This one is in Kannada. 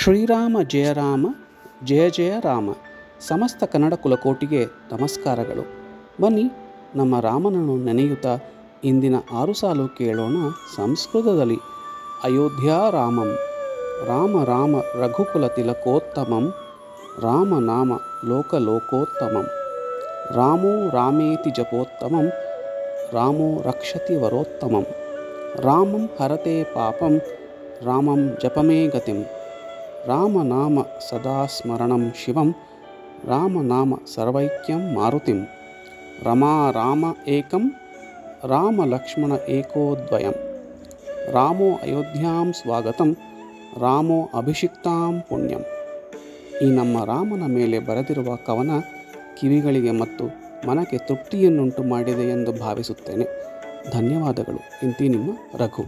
ಶ್ರೀರಾಮ ಜಯ ರಾಮ, ಜಯ ಜಯ ರಾಮ. ಸಮಸ್ತ ಕನ್ನಡ ಕುಲಕೋಟಿಗೆ ನಮಸ್ಕಾರಗಳು. ಬನ್ನಿ, ನಮ್ಮ ರಾಮನನ್ನು ನೆನೆಯುತ್ತಾ ಇಂದಿನ 6 ಸಾಲು ಕೇಳೋಣ ಸಂಸ್ಕೃತದಲ್ಲಿ. ಅಯೋಧ್ಯಾ ರಾಮಂ, ರಾಮ ರಾಮ ರಘುಕುಲ ತಿಲಕೋತ್ತಮಂ, ರಾಮ ನಾಮ ಲೋಕಲೋಕೋತ್ತಮಂ, ರಾಮೋ ರಾಮೇತಿ ಜಪೋತ್ತಮಂ, ರಾಮೋ ರಕ್ಷತಿ ವರೋತ್ತಮಂ, ರಾಮಂ ಹರತೆ ಪಾಪಂ, ರಾಮಂ ಜಪಮೇ ಗತಿಂ, ರಾಮನಾಮ ಸದಾ ಸ್ಮರಣಂ ಶಿವಂ, ರಾಮನಾಮ ಸರ್ವೈಕ್ಯಂ ಮಾರುತಿಂ, ರಮಾ ರಾಮ ಏಕಂ, ರಾಮ ಲಕ್ಷ್ಮಣ ಏಕೋ ದ್ವಯಂ, ರಾಮೋ ಅಯೋಧ್ಯಾಂ ಸ್ವಾಗತಂ, ರಾಮೋ ಅಭಿಷಿಕ್ತಾಂ ಪುಣ್ಯಂ. ಈ ನಮ್ಮ ರಾಮನ ಮೇಲೆ ಬರೆದಿರುವ ಕವನ ಕಿವಿಗಳಿಗೆ ಮತ್ತು ಮನಕ್ಕೆ ತೃಪ್ತಿಯನ್ನುಂಟು ಮಾಡಿದೆ ಎಂದು ಭಾವಿಸುತ್ತೇನೆ. ಧನ್ಯವಾದಗಳು. ಇಂತಿ ನಿಮ್ಮ ರಘು.